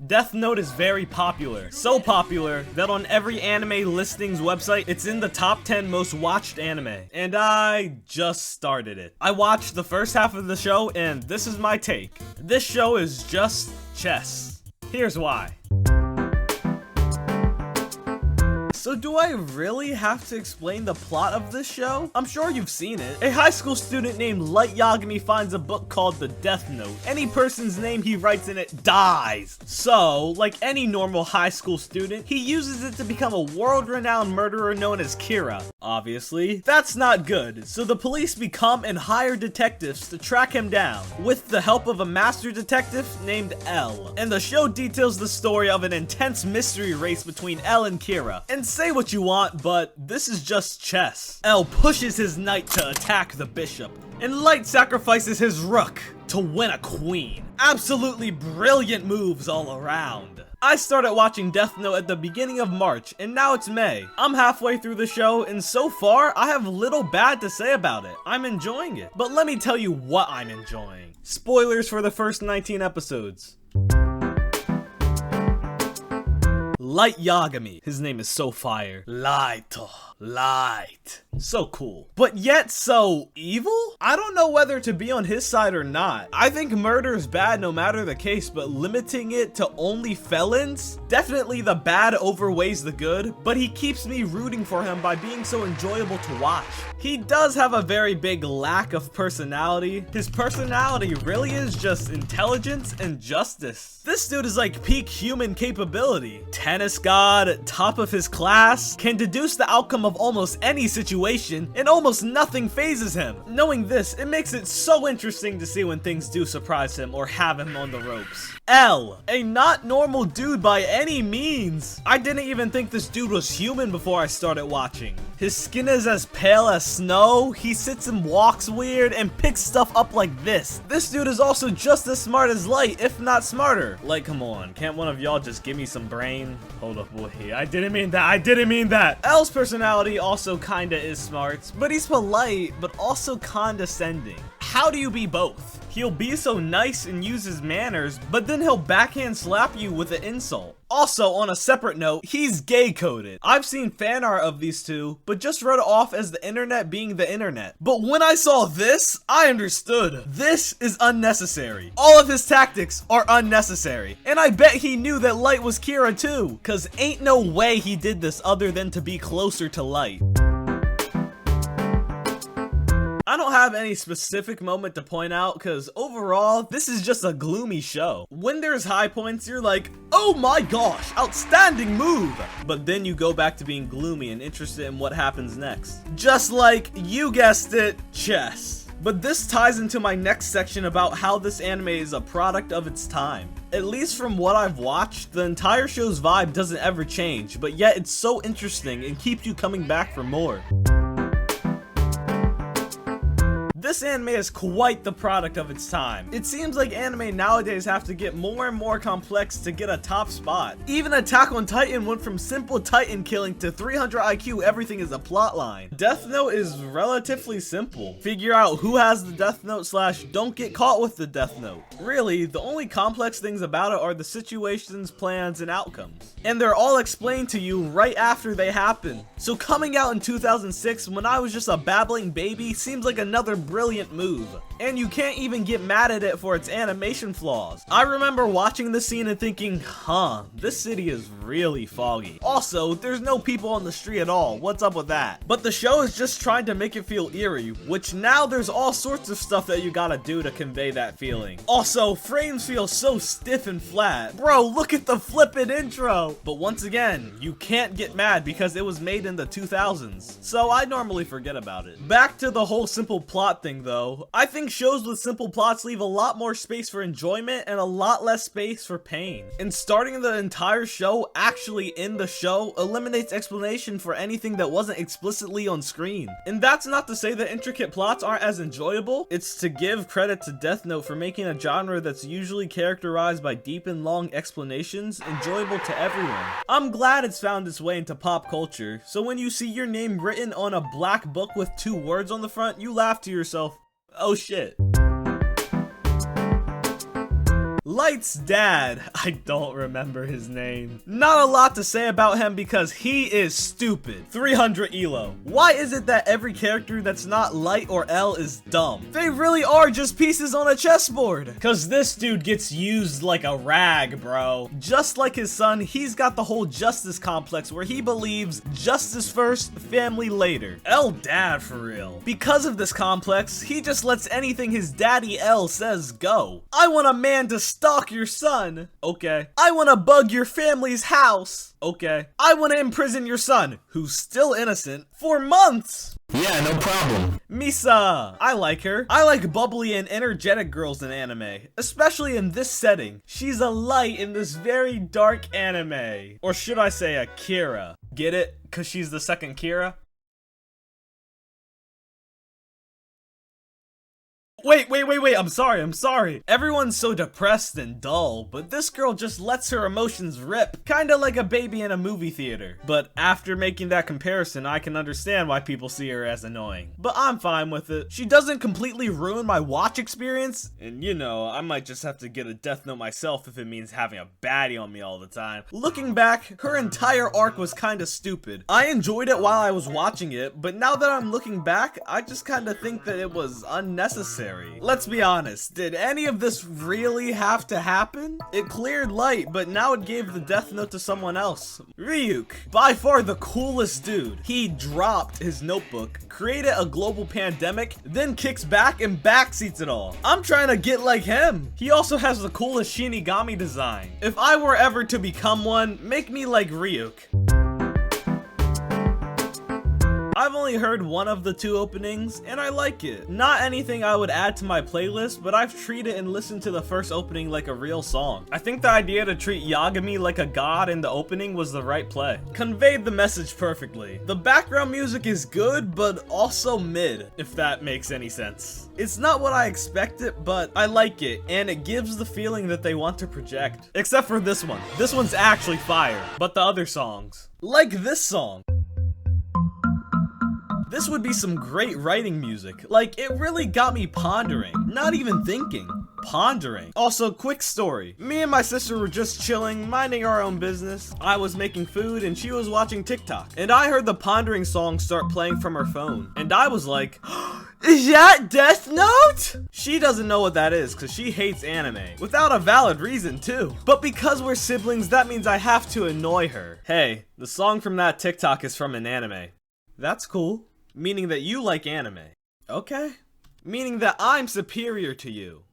Death Note is very popular. So popular that on every anime listings website, it's in the top 10 most watched anime. And I just started it. I watched the first half of the show, and this is my take. This show is just chess. Here's why. So do I really have to explain the plot of this show? I'm sure you've seen it. A high school student named Light Yagami finds a book called the Death Note. Any person's name he writes in it dies. So, like any normal high school student, he uses it to become a world-renowned murderer known as Kira. Obviously, that's not good, so the police become and hire detectives to track him down, with the help of a master detective named L. And the show details the story of an intense mystery race between L and Kira. And say what you want, but this is just chess. L pushes his knight to attack the bishop, and Light sacrifices his rook to win a queen. Absolutely brilliant moves all around. I started watching Death Note at the beginning of March, and now it's May. I'm halfway through the show, and so far, I have little bad to say about it. I'm enjoying it. But let me tell you what I'm enjoying. Spoilers for the first 19 episodes. Light Yagami. His name is so fire. Light. So cool. But yet so evil? I don't know whether to be on his side or not. I think murder is bad no matter the case, but limiting it to only felons? Definitely the bad overweighs the good, but he keeps me rooting for him by being so enjoyable to watch. He does have a very big lack of personality. His personality really is just intelligence and justice. This dude is like peak human capability. Tennis god, top of his class, can deduce the outcome of almost any situation, and almost nothing phases him. Knowing this, it makes it so interesting to see when things do surprise him or have him on the ropes. L, a not normal dude by any means. I didn't even think this dude was human before I started watching. His skin is as pale as snow, he sits and walks weird, and picks stuff up like this. This dude is also just as smart as Light, if not smarter. Like, come on, can't one of y'all just give me some brain? Hold up, wait, I didn't mean that. L's personality also kinda is smart, but he's polite, but also condescending. How do you be both? He'll be so nice and use his manners, but then he'll backhand slap you with an insult. Also, on a separate note, he's gay-coded. I've seen fan art of these two, but just wrote it off as the internet being the internet. But when I saw this, I understood. This is unnecessary. All of his tactics are unnecessary. And I bet he knew that Light was Kira too, cause ain't no way he did this other than to be closer to Light. I don't have any specific moment to point out because overall, this is just a gloomy show. When there's high points, you're like, oh my gosh, outstanding move. But then you go back to being gloomy and interested in what happens next. Just like, you guessed it, chess. But this ties into my next section about how this anime is a product of its time. At least from what I've watched, the entire show's vibe doesn't ever change, but yet it's so interesting and keeps you coming back for more. This anime is quite the product of its time. It seems like anime nowadays have to get more and more complex to get a top spot. Even Attack on Titan went from simple Titan killing to 300 IQ, everything is a plotline. Death Note is relatively simple. Figure out who has the Death Note / don't get caught with the Death Note. Really, the only complex things about it are the situations, plans, and outcomes. And they're all explained to you right after they happen. So coming out in 2006 when I was just a babbling baby seems like another brilliant move. And you can't even get mad at it for its animation flaws. I remember watching the scene and thinking, this city is really foggy. Also, there's no people on the street at all. What's up with that? But the show is just trying to make it feel eerie, which now there's all sorts of stuff that you gotta do to convey that feeling. Also, frames feel so stiff and flat. Bro, look at the flippin' intro. But once again, you can't get mad because it was made in the 2000s. So I normally forget about it. Back to the whole simple plot thing though. I think shows with simple plots leave a lot more space for enjoyment and a lot less space for pain. And starting the entire show actually in the show eliminates explanation for anything that wasn't explicitly on screen. And that's not to say that intricate plots aren't as enjoyable. It's to give credit to Death Note for making a genre that's usually characterized by deep and long explanations enjoyable to everyone. I'm glad it's found its way into pop culture, so when you see your name written on a black book with 2 words on the front, you laugh to yourself, oh shit. Light's dad, I don't remember his name. Not a lot to say about him because he is stupid. 300 elo. Why is it that every character that's not Light or L is dumb? They really are just pieces on a chessboard. Cause this dude gets used like a rag, bro. Just like his son, he's got the whole justice complex where he believes justice first, family later. L dad for real. Because of this complex, he just lets anything his daddy L says go. I want a man to stalk your son. Okay. I want to bug your family's house. Okay. I want to imprison your son, who's still innocent, for months. Yeah, no problem. Misa! I like her. I like bubbly and energetic girls in anime, especially in this setting. She's a light in this very dark anime. Or should I say a Kira? Get it? Cause she's the second Kira? Wait, I'm sorry. Everyone's so depressed and dull, but this girl just lets her emotions rip, kinda like a baby in a movie theater. But after making that comparison, I can understand why people see her as annoying. But I'm fine with it. She doesn't completely ruin my watch experience, and you know, I might just have to get a death note myself if it means having a baddie on me all the time. Looking back, her entire arc was kinda stupid. I enjoyed it while I was watching it, but now that I'm looking back, I just kinda think that it was unnecessary. Let's be honest, did any of this really have to happen? It cleared Light, but now it gave the death note to someone else. Ryuk, by far the coolest dude. He dropped his notebook, created a global pandemic, then kicks back and backseats it all. I'm trying to get like him. He also has the coolest Shinigami design. If I were ever to become one, make me like Ryuk. I've only heard one of the two openings, and I like it. Not anything I would add to my playlist, but I've treated and listened to the first opening like a real song. I think the idea to treat Yagami like a god in the opening was the right play. Conveyed the message perfectly. The background music is good, but also mid, if that makes any sense. It's not what I expected, but I like it, and it gives the feeling that they want to project. Except for this one. This one's actually fire, but the other songs. Like this song. This would be some great writing music. Like, it really got me pondering. Not even thinking. Pondering. Also, quick story. Me and my sister were just chilling, minding our own business. I was making food and she was watching TikTok. And I heard the Pondering song start playing from her phone. And I was like, is that Death Note? She doesn't know what that is because she hates anime. Without a valid reason too. But because we're siblings, that means I have to annoy her. Hey, the song from that TikTok is from an anime. That's cool. Meaning that you like anime. Okay. Meaning that I'm superior to you.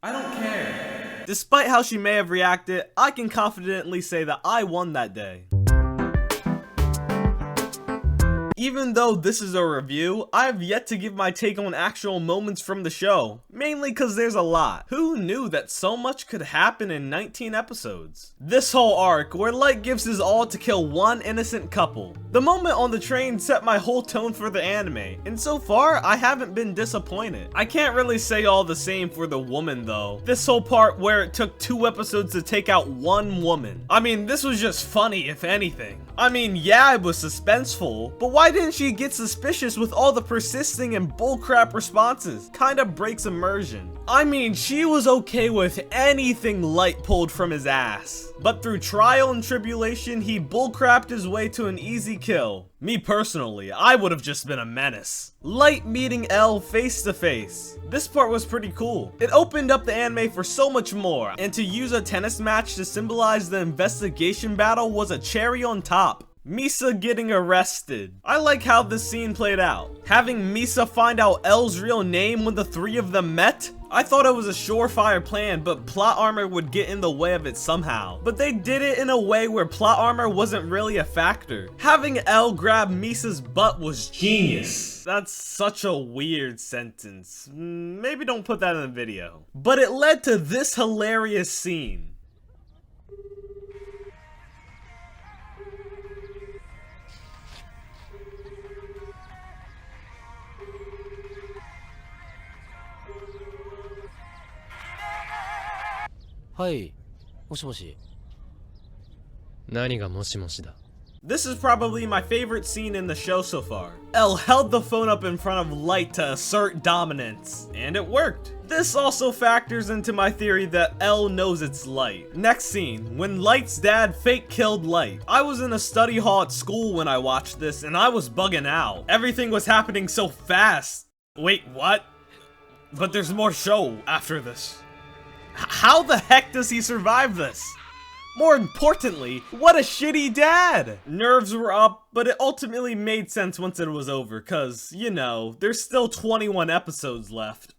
I don't care. Despite how she may have reacted, I can confidently say that I won that day. Even though this is a review, I have yet to give my take on actual moments from the show, mainly because there's a lot. Who knew that so much could happen in 19 episodes? This whole arc, where Light gives his all to kill one innocent couple. The moment on the train set my whole tone for the anime, and so far, I haven't been disappointed. I can't really say all the same for the woman though. This whole part where it took 2 episodes to take out one woman. I mean, this was just funny if anything. I mean, yeah, it was suspenseful, but why didn't she get suspicious with all the persisting and bullcrap responses? Kinda breaks immersion. I mean, she was okay with anything Light pulled from his ass. But through trial and tribulation, he bullcrapped his way to an easy kill. Me personally, I would have just been a menace. Light meeting L face to face. This part was pretty cool. It opened up the anime for so much more, and to use a tennis match to symbolize the investigation battle was a cherry on top. Misa getting arrested. I like how this scene played out. Having Misa find out L's real name when the 3 of them met? I thought it was a surefire plan, but plot armor would get in the way of it somehow. But they did it in a way where plot armor wasn't really a factor. Having L grab Misa's butt was genius. That's such a weird sentence. Maybe don't put that in the video. But it led to this hilarious scene. Hi, もしもし。何がもしもしだ。This is probably my favorite scene in the show so far. L held the phone up in front of Light to assert dominance, and it worked. This also factors into my theory that L knows it's Light. Next scene, when Light's dad fake killed Light. I was in a study hall at school when I watched this, and I was bugging out. Everything was happening so fast. Wait, what? But there's more show after this. How the heck does he survive this? More importantly, what a shitty dad! Nerves were up, but it ultimately made sense once it was over, cause, you know, there's still 21 episodes left.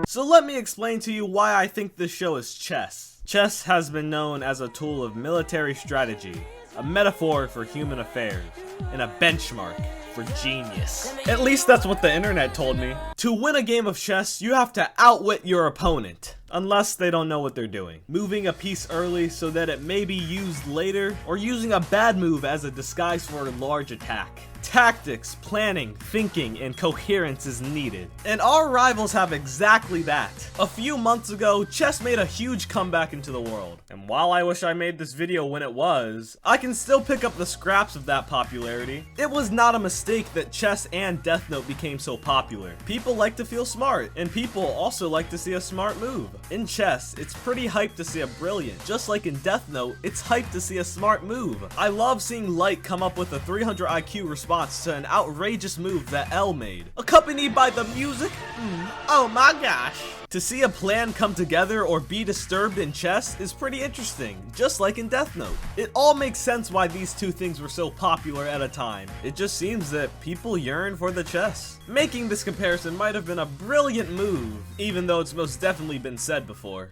So let me explain to you why I think this show is chess. Chess has been known as a tool of military strategy, a metaphor for human affairs, and a benchmark for genius. At least that's what the internet told me. To win a game of chess, you have to outwit your opponent. Unless they don't know what they're doing. Moving a piece early so that it may be used later, or using a bad move as a disguise for a large attack. Tactics, planning, thinking, and coherence is needed. And our rivals have exactly that. A few months ago, chess made a huge comeback into the world. And while I wish I made this video when it was, I can still pick up the scraps of that popularity. It was not a mistake that chess and Death Note became so popular. People like to feel smart, and people also like to see a smart move. In chess, it's pretty hype to see a brilliant. Just like in Death Note, it's hype to see a smart move. I love seeing Light come up with a 300 IQ response to an outrageous move that L made. Accompanied by the music? Oh my gosh. To see a plan come together or be disturbed in chess is pretty interesting, just like in Death Note. It all makes sense why these two things were so popular at a time. It just seems that people yearn for the chess. Making this comparison might have been a brilliant move, even though it's most definitely been said before.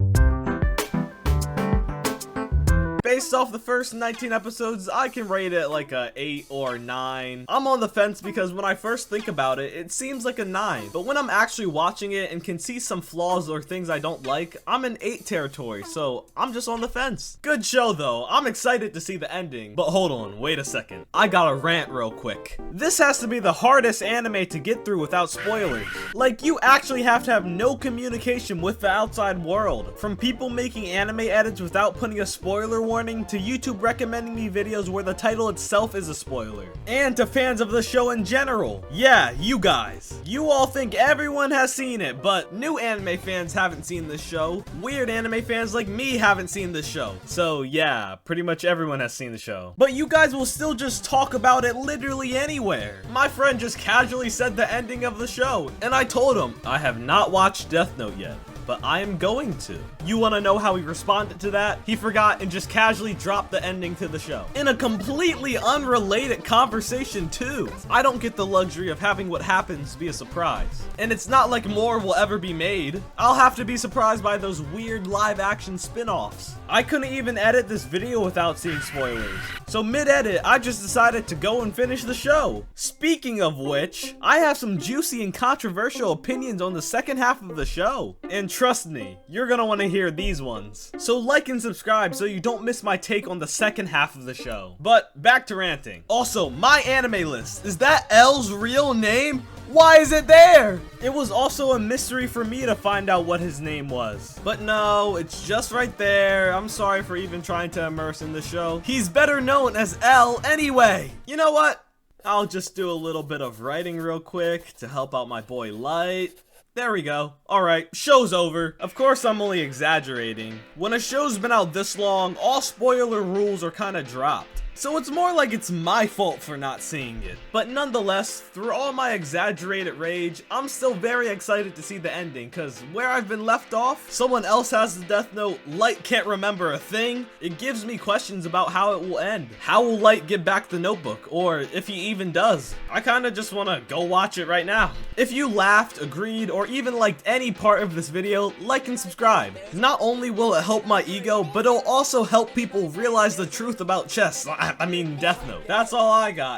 Based off the first 19 episodes, I can rate it like a 8 or 9. I'm on the fence because when I first think about it, it seems like a 9. But when I'm actually watching it and can see some flaws or things I don't like, I'm in 8 territory, so I'm just on the fence. Good show though, I'm excited to see the ending. But hold on, wait a second. I gotta rant real quick. This has to be the hardest anime to get through without spoilers. Like, you actually have to have no communication with the outside world. From people making anime edits without putting a spoiler warning to YouTube recommending me videos where the title itself is a spoiler. And to fans of the show in general. Yeah, you guys. You all think everyone has seen it, but new anime fans haven't seen this show. Weird anime fans like me haven't seen this show. So yeah, pretty much everyone has seen the show. But you guys will still just talk about it literally anywhere. My friend just casually said the ending of the show, and I told him, I have not watched Death Note yet, but I am going to. You wanna know how he responded to that? He forgot and just casually dropped the ending to the show. In a completely unrelated conversation too. I don't get the luxury of having what happens be a surprise. And it's not like more will ever be made. I'll have to be surprised by those weird live action spin-offs. I couldn't even edit this video without seeing spoilers. So mid-edit, I just decided to go and finish the show. Speaking of which, I have some juicy and controversial opinions on the second half of the show. And trust me, you're gonna want to hear these ones. So like and subscribe so you don't miss my take on the second half of the show. But back to ranting. Also, my anime list. Is that L's real name? Why is it there? It was also a mystery for me to find out what his name was. But no, it's just right there. I'm sorry for even trying to immerse in the show. He's better known as L anyway. You know what? I'll just do a little bit of writing real quick to help out my boy Light. There we go. Alright, show's over. Of course I'm only exaggerating. When a show's been out this long, all spoiler rules are kinda dropped. So it's more like it's my fault for not seeing it. But nonetheless, through all my exaggerated rage, I'm still very excited to see the ending, cause where I've been left off, someone else has the Death Note, Light can't remember a thing. It gives me questions about how it will end. How will Light get back the notebook, or if he even does? I kinda just wanna go watch it right now. If you laughed, agreed, or even liked any part of this video, like and subscribe. Not only will it help my ego, but it'll also help people realize the truth about chess. I mean Death Note. That's all I got.